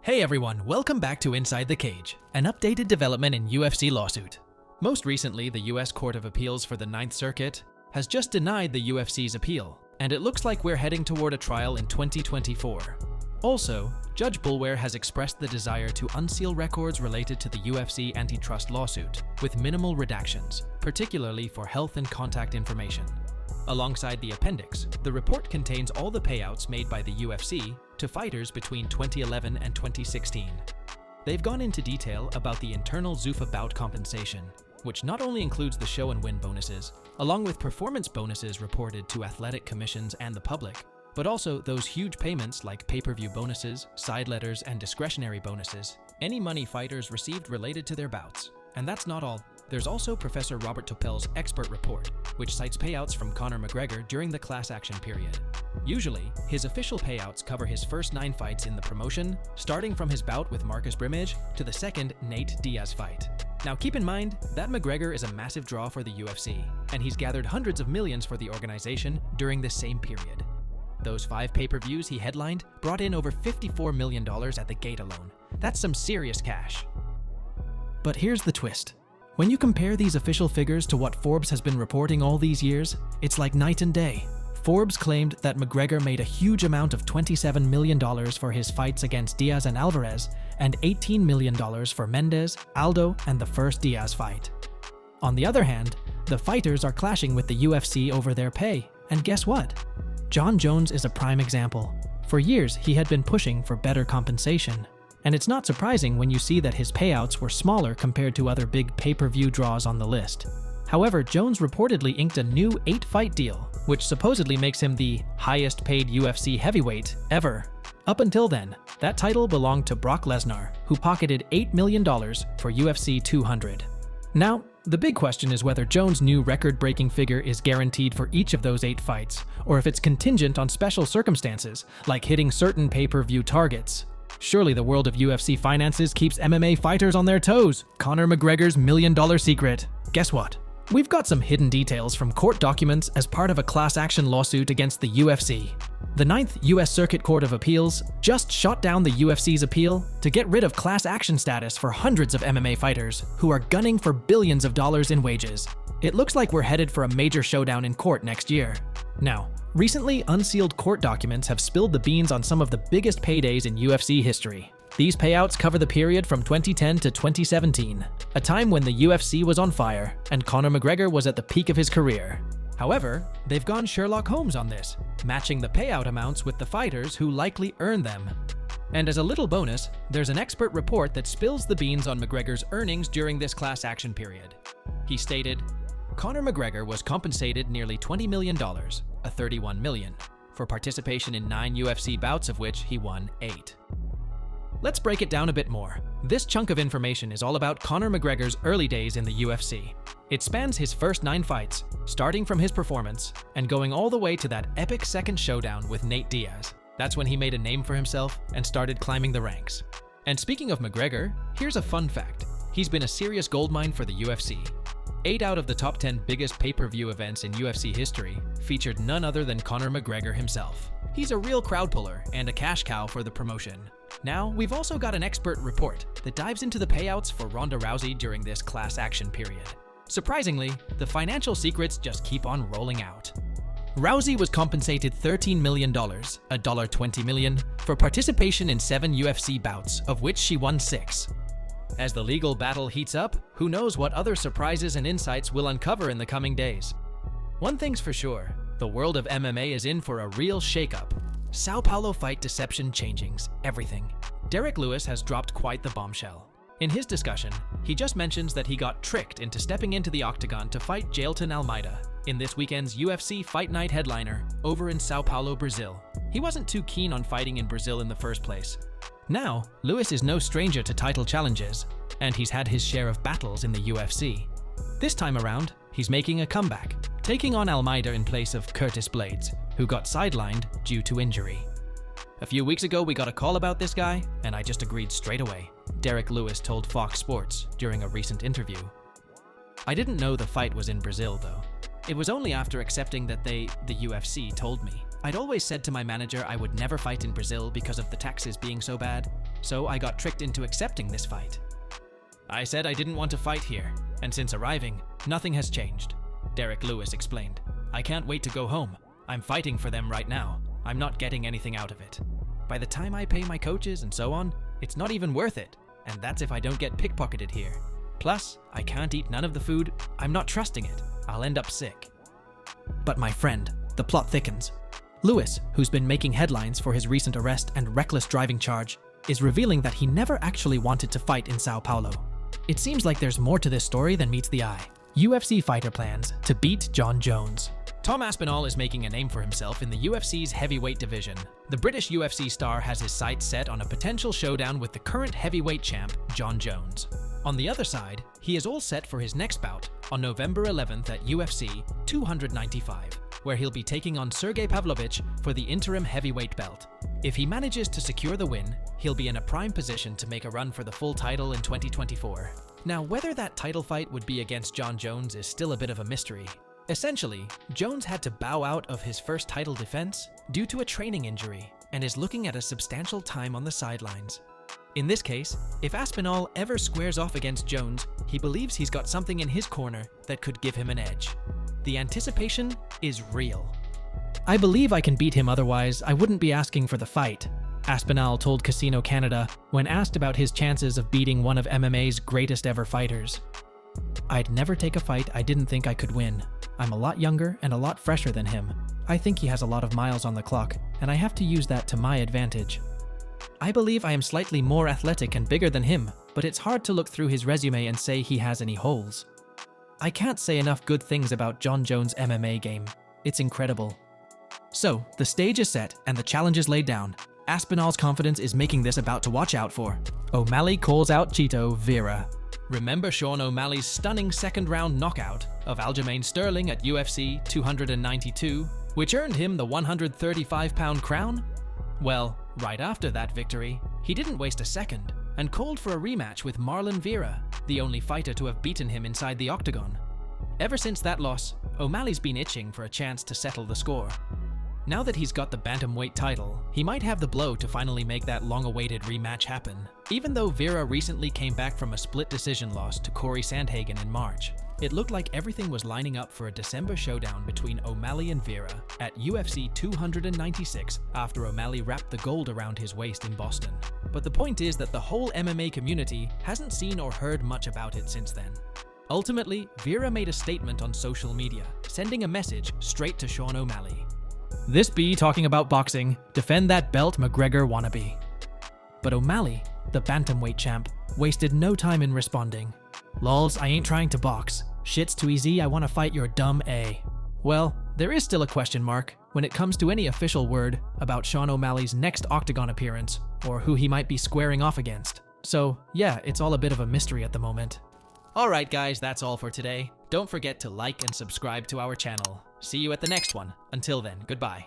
Hey everyone, welcome back to Inside the Cage, an updated development in UFC lawsuit. Most recently, the US Court of Appeals for the Ninth Circuit has just denied the UFC's appeal, and it looks like we're heading toward a trial in 2024. Also, Judge Boulware has expressed the desire to unseal records related to the UFC antitrust lawsuit, with minimal redactions, particularly for health and contact information. Alongside the appendix, the report contains all the payouts made by the UFC to fighters between 2011 and 2016. They've gone into detail about the internal Zuffa bout compensation, which not only includes the show and win bonuses, along with performance bonuses reported to athletic commissions and the public, but also those huge payments like pay-per-view bonuses, side letters, and discretionary bonuses, any money fighters received related to their bouts. And that's not all. There's also Professor Robert Topel's expert report, which cites payouts from Conor McGregor during the class action period. Usually, his official payouts cover his first 9 fights in the promotion, starting from his bout with Marcus Brimage to the second Nate Diaz fight. Now keep in mind that McGregor is a massive draw for the UFC, and he's gathered hundreds of millions for the organization during the same period. Those 5 pay-per-views he headlined brought in over $54 million at the gate alone. That's some serious cash. But here's the twist. When you compare these official figures to what Forbes has been reporting all these years, it's like night and day. Forbes claimed that McGregor made a huge amount of $27 million for his fights against Diaz and Alvarez, and $18 million for Mendes, Aldo, and the first Diaz fight. On the other hand, the fighters are clashing with the UFC over their pay, and guess what? Jon Jones is a prime example. For years, he had been pushing for better compensation. And it's not surprising when you see that his payouts were smaller compared to other big pay-per-view draws on the list. However, Jones reportedly inked a new 8-fight deal, which supposedly makes him the highest-paid UFC heavyweight ever. Up until then, that title belonged to Brock Lesnar, who pocketed $8 million for UFC 200. Now, the big question is whether Jones' new record-breaking figure is guaranteed for each of those 8 fights, or if it's contingent on special circumstances, like hitting certain pay-per-view targets. Surely the world of UFC finances keeps MMA fighters on their toes. Conor McGregor's $1 million secret. Guess what? We've got some hidden details from court documents as part of a class action lawsuit against the UFC. The 9th US Circuit Court of Appeals just shot down the UFC's appeal to get rid of class action status for hundreds of MMA fighters who are gunning for billions of dollars in wages. It looks like we're headed for a major showdown in court next year. Now, recently unsealed court documents have spilled the beans on some of the biggest paydays in UFC history. These payouts cover the period from 2010 to 2017, a time when the UFC was on fire and Conor McGregor was at the peak of his career. However, they've gone Sherlock Holmes on this, matching the payout amounts with the fighters who likely earned them. And as a little bonus, there's an expert report that spills the beans on McGregor's earnings during this class action period. He stated, Conor McGregor was compensated nearly $20 million, a $31 million, for participation in 9 UFC bouts of which he won 8. Let's break it down a bit more. This chunk of information is all about Conor McGregor's early days in the UFC. It spans his first 9 fights, starting from his performance, and going all the way to that epic second showdown with Nate Diaz. That's when he made a name for himself and started climbing the ranks. And speaking of McGregor, here's a fun fact. He's been a serious goldmine for the UFC. 8 out of the top 10 biggest pay-per-view events in UFC history featured none other than Conor McGregor himself. He's a real crowd puller and a cash cow for the promotion. Now, we've also got an expert report that dives into the payouts for Ronda Rousey during this class action period. Surprisingly, the financial secrets just keep on rolling out. Rousey was compensated $13 million, $20 million, for participation in 7 UFC bouts, of which she won 6. As the legal battle heats up, who knows what other surprises and insights we'll uncover in the coming days. One thing's for sure, the world of MMA is in for a real shakeup. Sao Paulo fight deception changing's everything. Derek Lewis has dropped quite the bombshell. In his discussion, he just mentions that he got tricked into stepping into the octagon to fight Jailton Almeida in this weekend's UFC Fight Night headliner over in Sao Paulo, Brazil. He wasn't too keen on fighting in Brazil in the first place. Now, Lewis is no stranger to title challenges, and he's had his share of battles in the UFC. This time around, he's making a comeback, taking on Almeida in place of Curtis Blades, who got sidelined due to injury. A few weeks ago, we got a call about this guy, and I just agreed straight away, Derek Lewis told Fox Sports during a recent interview. I didn't know the fight was in Brazil, though. It was only after accepting that the UFC told me. I'd always said to my manager I would never fight in Brazil because of the taxes being so bad, so I got tricked into accepting this fight. I said I didn't want to fight here, and since arriving, nothing has changed, Derek Lewis explained. I can't wait to go home. I'm fighting for them right now. I'm not getting anything out of it. By the time I pay my coaches and so on, it's not even worth it, and that's if I don't get pickpocketed here. Plus, I can't eat none of the food. I'm not trusting it. I'll end up sick. But my friend, the plot thickens. Lewis, who's been making headlines for his recent arrest and reckless driving charge, is revealing that he never actually wanted to fight in Sao Paulo. It seems like there's more to this story than meets the eye. UFC fighter plans to beat Jon Jones. Tom Aspinall is making a name for himself in the UFC's heavyweight division. The British UFC star has his sights set on a potential showdown with the current heavyweight champ, Jon Jones. On the other side, he is all set for his next bout on November 11th at UFC 295, where he'll be taking on Sergey Pavlovich for the interim heavyweight belt. If he manages to secure the win, he'll be in a prime position to make a run for the full title in 2024. Now, whether that title fight would be against Jon Jones is still a bit of a mystery. Essentially, Jones had to bow out of his first title defense due to a training injury and is looking at a substantial time on the sidelines. In this case, if Aspinall ever squares off against Jones, he believes he's got something in his corner that could give him an edge. The anticipation is real. I believe I can beat him, otherwise I wouldn't be asking for the fight, Aspinall told Casino Canada when asked about his chances of beating one of MMA's greatest ever fighters. I'd never take a fight I didn't think I could win. I'm a lot younger and a lot fresher than him. I think he has a lot of miles on the clock, and I have to use that to my advantage. I believe I am slightly more athletic and bigger than him, but it's hard to look through his resume and say he has any holes. I can't say enough good things about Jon Jones' MMA game. It's incredible. So, the stage is set and the challenge is laid down. Aspinall's confidence is making this a bout to watch out for. O'Malley calls out Chito Vera. Remember Sean O'Malley's stunning second-round knockout of Aljamain Sterling at UFC 292, which earned him the 135-pound crown? Well, right after that victory, he didn't waste a second and called for a rematch with Marlon Vera, the only fighter to have beaten him inside the octagon. Ever since that loss, O'Malley's been itching for a chance to settle the score. Now that he's got the bantamweight title, he might have the blow to finally make that long-awaited rematch happen, even though Vera recently came back from a split decision loss to Corey Sandhagen in March. It looked like everything was lining up for a December showdown between O'Malley and Vera at UFC 296 after O'Malley wrapped the gold around his waist in Boston. But the point is that the whole MMA community hasn't seen or heard much about it since then. Ultimately, Vera made a statement on social media, sending a message straight to Sean O'Malley. This be talking about boxing, defend that belt McGregor wannabe. But O'Malley, the bantamweight champ, wasted no time in responding. Lols, I ain't trying to box. Shit's too easy, I wanna fight your dumb A. Well, there is still a question mark when it comes to any official word about Sean O'Malley's next Octagon appearance, or who he might be squaring off against. So yeah, it's all a bit of a mystery at the moment. Alright guys, that's all for today. Don't forget to like and subscribe to our channel. See you at the next one. Until then, goodbye.